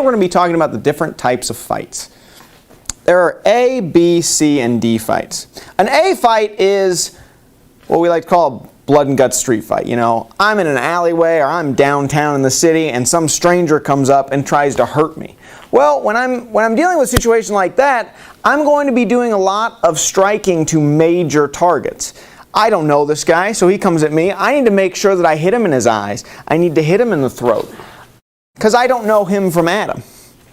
we're going to be talking about the different types of fights. There are A, B, C, and D fights. An A fight is what we like to call a blood and guts street fight. You know, I'm in an alleyway or I'm downtown in the city and some stranger comes up and tries to hurt me. Well, when I'm dealing with a situation like that, I'm going to be doing a lot of striking to major targets. I don't know this guy, so he comes at me. I need to make sure that I hit him in his eyes. I need to hit him in the throat, because I don't know him from Adam.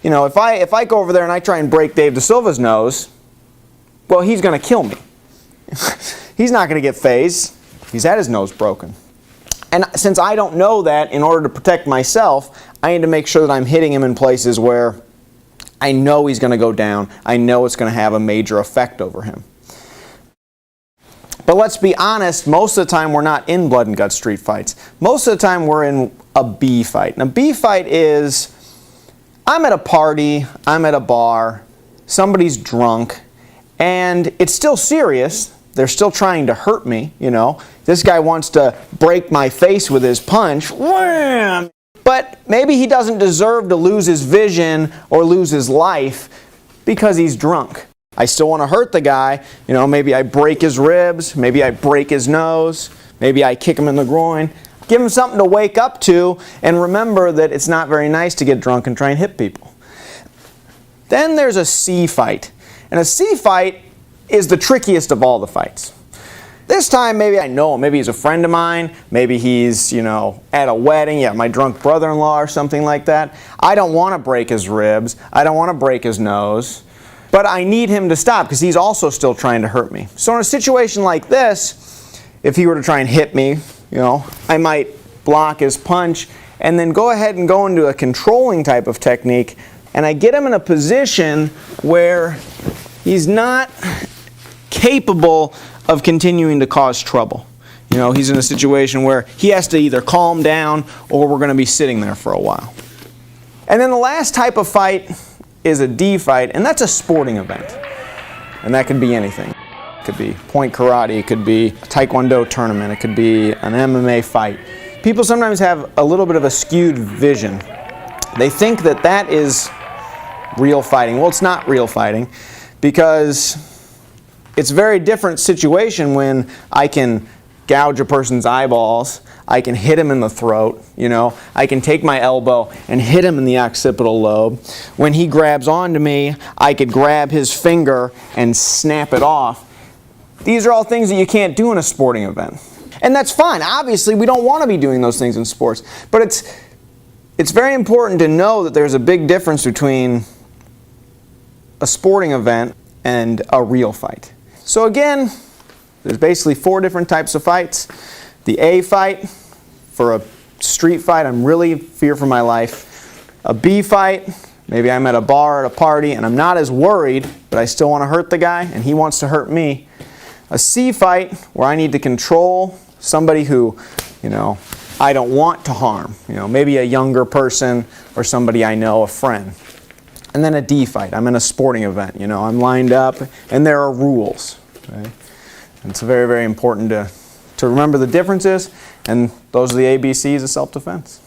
You know, if I go over there and I try and break Dave DaSilva's nose, well, he's going to kill me. He's not going to get phased. He's had his nose broken. And since I don't know that, in order to protect myself, I need to make sure that I'm hitting him in places where I know he's going to go down. I know it's going to have a major effect over him. But let's be honest, most of the time we're not in blood and guts street fights. Most of the time we're in a B fight. And a B fight is, I'm at a party, I'm at a bar, somebody's drunk, and it's still serious. They're still trying to hurt me, you know. This guy wants to break my face with his punch. Wham! But maybe he doesn't deserve to lose his vision or lose his life because he's drunk. I still want to hurt the guy. You know, maybe I break his ribs, maybe I break his nose, maybe I kick him in the groin. Give him something to wake up to and remember that it's not very nice to get drunk and try and hit people. Then there's a C fight. And a C fight is the trickiest of all the fights. This time maybe I know him. Maybe he's a friend of mine. Maybe he's, you know, at a wedding. Yeah, my drunk brother-in-law or something like that. I don't want to break his ribs. I don't want to break his nose. But I need him to stop because he's also still trying to hurt me. So in a situation like this, if he were to try and hit me, you know, I might block his punch and then go ahead and go into a controlling type of technique, and I get him in a position where he's not capable of continuing to cause trouble. You know, he's in a situation where he has to either calm down or we're going to be sitting there for a while. And then the last type of fight is a D fight, and that's a sporting event. And that could be anything. It could be point karate, it could be a taekwondo tournament, it could be an MMA fight. People sometimes have a little bit of a skewed vision. They think that that is real fighting. Well, it's not real fighting because it's a very different situation when I can gouge a person's eyeballs, I can hit him in the throat, you know, I can take my elbow and hit him in the occipital lobe. When he grabs onto me, I could grab his finger and snap it off. These are all things that you can't do in a sporting event. And that's fine. Obviously, we don't want to be doing those things in sports. But it's very important to know that there's a big difference between a sporting event and a real fight. So again, there's basically 4 different types of fights. The A fight, for a street fight, I'm really fear for my life. A B fight, maybe I'm at a bar at a party and I'm not as worried, but I still want to hurt the guy and he wants to hurt me. A C fight, where I need to control somebody who, you know, I don't want to harm. You know, maybe a younger person or somebody I know, a friend. And then a D fight, I'm in a sporting event. You know, I'm lined up and there are rules. Okay? And it's very, very important to remember the differences, and those are the ABCs of self-defense.